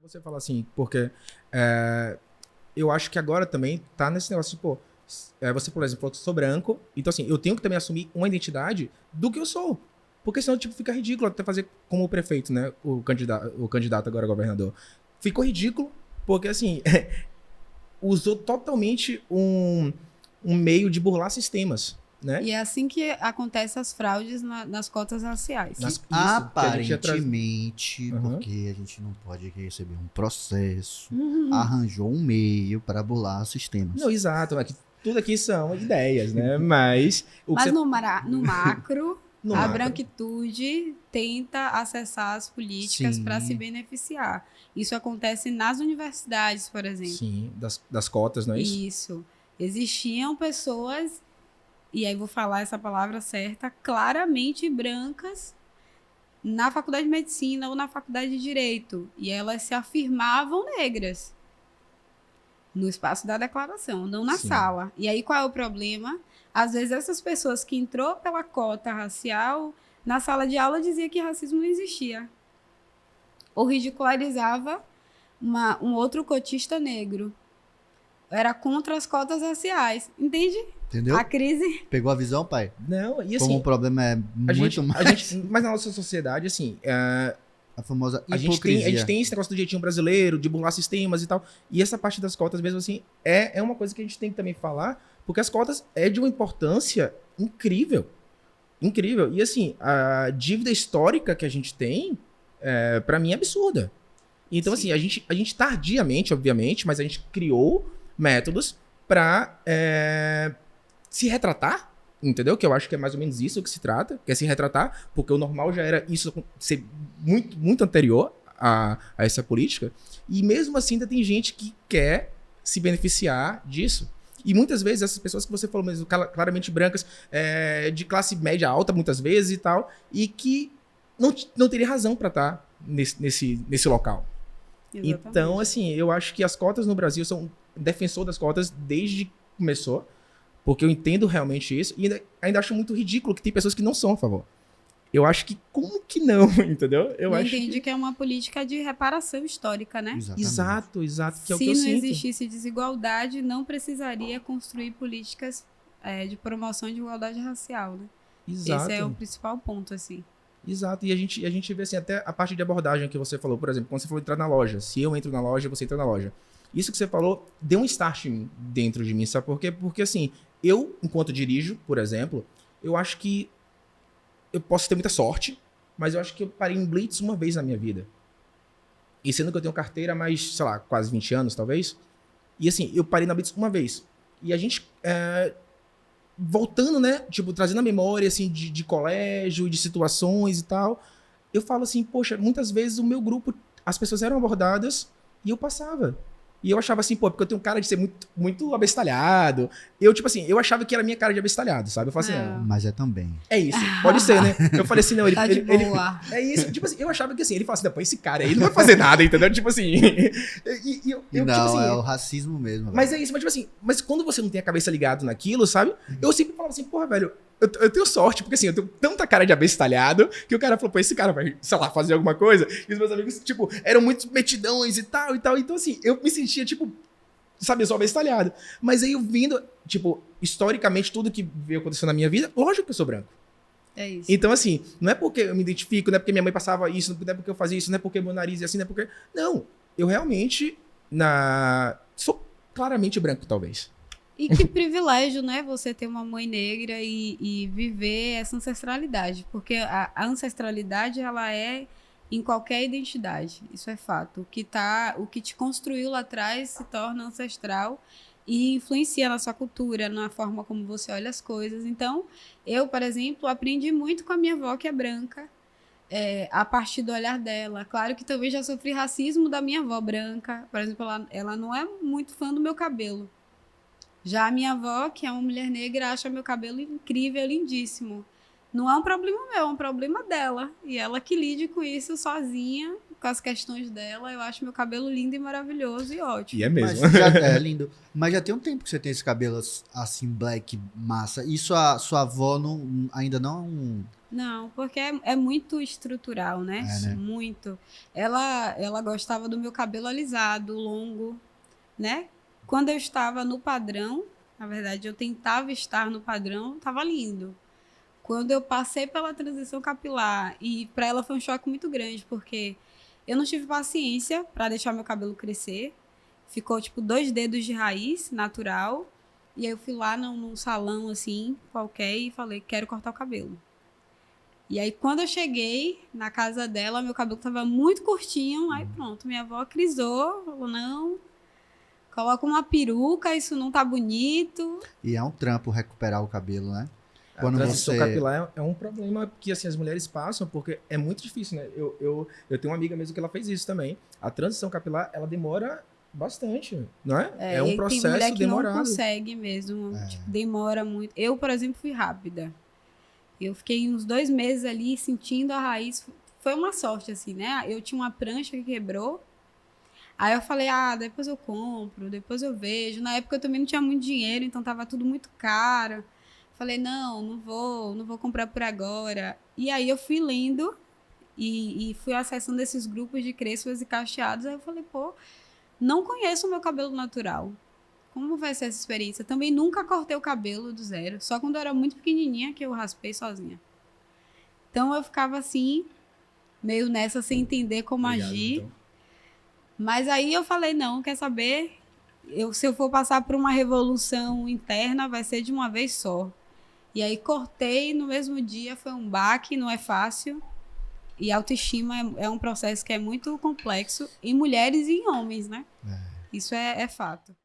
Você fala assim, porque eu acho que agora também tá nesse negócio de, pô, você, por exemplo, falou que eu sou branco, então assim, eu tenho que também assumir uma identidade do que eu sou. Porque senão, tipo, fica ridículo até fazer como o prefeito, né? O candidato agora a governador. Ficou ridículo, porque assim, usou totalmente um meio de burlar sistemas, né? E é assim que acontecem as fraudes nas cotas raciais. Isso, que a gente ia trazer. Aparentemente, Uhum. porque a gente não pode receber um processo, Uhum. arranjou um meio para burlar sistemas. Não, exato, mas que tudo aqui são ideias, né? Mas o que Mas você... no macro, No a macro. branquitude tenta acessar as políticas Sim. para se beneficiar. Isso acontece nas universidades, por exemplo. Sim, das cotas, não é isso? Isso. Existiam pessoas, e aí vou falar essa palavra certa, claramente brancas na faculdade de medicina ou na faculdade de direito. E elas se afirmavam negras no espaço da declaração, não na Sim. sala. E aí qual é o problema? Às vezes essas pessoas que entrou pela cota racial, na sala de aula dizia que racismo não existia. Ou ridicularizava um outro cotista negro. Era contra as cotas raciais. Entende? Entendeu? A crise. Pegou a visão, pai? Não, e Como assim, o problema é a muito gente, mais mas na nossa sociedade, assim, a famosa a hipocrisia. gente tem esse negócio do jeitinho brasileiro, de burlar sistemas e tal. E essa parte das cotas, mesmo assim, é uma coisa que a gente tem que também falar, porque as cotas é de uma importância incrível. Incrível. E assim, a dívida histórica que a gente tem, para mim, é absurda. Então, Sim. assim, a gente tardiamente, obviamente, mas a gente criou métodos para se retratar, entendeu? Que eu acho que é mais ou menos isso que se trata, que é se retratar, porque o normal já era isso ser muito, muito anterior a essa política, e mesmo assim ainda tem gente que quer se beneficiar disso. E muitas vezes essas pessoas que você falou mesmo, claramente brancas, de classe média alta muitas vezes e tal, e que não teria razão para estar nesse local. Exatamente. Então, assim, eu acho que as cotas no Brasil são defensor das cotas desde que começou, porque eu entendo realmente isso, e ainda acho muito ridículo que tem pessoas que não são a favor. Eu acho que, como que não, entendeu? Eu Não acho entende que é uma política de reparação histórica, né? Exatamente. Exato, que é o que Se eu não sinto. existisse desigualdade, não precisaria construir políticas de promoção de igualdade racial, né? Exato. Esse é o principal ponto, assim. Exato, e a gente vê assim, até a parte de abordagem que você falou, por exemplo, quando você falou entrar na loja, se eu entro na loja, você entra na loja. Isso que você falou deu um start dentro de mim, sabe por quê? Porque assim, eu, enquanto dirijo, por exemplo, eu acho que eu posso ter muita sorte, mas eu acho que eu parei em blitz uma vez na minha vida. E sendo que eu tenho carteira há mais, sei lá, quase 20 anos, talvez. E assim, eu parei na blitz uma vez. E a gente, voltando, né, tipo, trazendo a memória, assim, de colégio, de situações e tal, eu falo assim, poxa, muitas vezes o meu grupo, as pessoas eram abordadas e eu passava. E eu achava assim, pô, porque eu tenho cara de ser muito, muito abestalhado. Eu, tipo assim, eu achava que era a minha cara de abestalhado, sabe? Eu falava assim, Mas é também. é isso, pode ser, né? Eu falei assim, não, Tá de boa. é isso. Tipo assim, eu achava que assim, ele fala assim, não, pô, esse cara aí não vai fazer nada, entendeu? Tipo assim. Eu, Não, tipo assim, é o racismo mesmo. mas velho. é isso, mas tipo assim, mas quando você não tem a cabeça ligada naquilo, sabe? Eu sempre falava assim, porra, velho, eu tenho sorte, porque assim, eu tenho tanta cara de abestalhado que o cara falou, pô, esse cara vai, sei lá, fazer alguma coisa. E os meus amigos, tipo, eram muito metidões e tal e tal. Então, assim, eu me sentia, tipo, sabe, eu sou abestalhado. Mas aí eu vindo, tipo, historicamente, tudo que veio acontecendo na minha vida, lógico que eu sou branco. É isso. Então, assim, não é porque eu me identifico, não é porque minha mãe passava isso, não é porque eu fazia isso, não é porque meu nariz é assim, não é porque. Não, eu realmente sou claramente branco, talvez. E que privilégio, né? Você ter uma mãe negra e viver essa ancestralidade. Porque a ancestralidade, ela é em qualquer identidade. Isso é fato. O que te construiu lá atrás se torna ancestral e influencia na sua cultura, na forma como você olha as coisas. Então, eu, por exemplo, aprendi muito com a minha avó, que é branca, a partir do olhar dela. Claro que também já sofri racismo da minha avó branca. Por exemplo, ela não é muito fã do meu cabelo. Já a minha avó, que é uma mulher negra, acha meu cabelo incrível, lindíssimo. Não é um problema meu, é um problema dela. E ela que lide com isso sozinha, com as questões dela, eu acho meu cabelo lindo e maravilhoso e ótimo. E é mesmo. É lindo. Mas já tem um tempo que você tem esse cabelo assim, black, massa. E sua avó ainda não... Não, porque é muito estrutural, né? É, né? Muito. Ela gostava do meu cabelo alisado, longo, né? Quando eu estava no padrão, na verdade, eu tentava estar no padrão, tava lindo. Quando eu passei pela transição capilar, e para ela foi um choque muito grande, porque eu não tive paciência para deixar meu cabelo crescer. Ficou, tipo, 2 dedos de raiz, natural. E aí eu fui lá num salão, assim, qualquer, e falei, quero cortar o cabelo. E aí, quando eu cheguei na casa dela, meu cabelo tava muito curtinho. Aí, pronto, minha avó crisou, falou, não, coloca uma peruca, isso não tá bonito. E é um trampo recuperar o cabelo, né? A transição capilar é um problema que assim, as mulheres passam, porque é muito difícil, né? Eu tenho uma amiga mesmo que ela fez isso também. A transição capilar, ela demora bastante, não é? É um processo tem mulher que demorado. não consegue mesmo, tipo, demora muito. Eu, por exemplo, fui rápida. Eu fiquei uns 2 meses ali sentindo a raiz. Foi uma sorte, assim, né? Eu tinha uma prancha que quebrou. Aí eu falei, depois eu compro, depois eu vejo. Na época eu também não tinha muito dinheiro, então tava tudo muito caro. Falei, não vou comprar por agora. E aí eu fui lendo e fui acessando esses grupos de crespas e cacheados. Aí eu falei, não conheço o meu cabelo natural. Como vai ser essa experiência? Também nunca cortei o cabelo do zero. Só quando eu era muito pequenininha que eu raspei sozinha. Então eu ficava assim, meio nessa, sem entender como agir. Então. Mas aí eu falei, não, quer saber? Se eu for passar por uma revolução interna, vai ser de uma vez só. E aí cortei no mesmo dia, foi um baque, não é fácil. E autoestima é um processo que é muito complexo em mulheres e em homens, né? Isso é fato.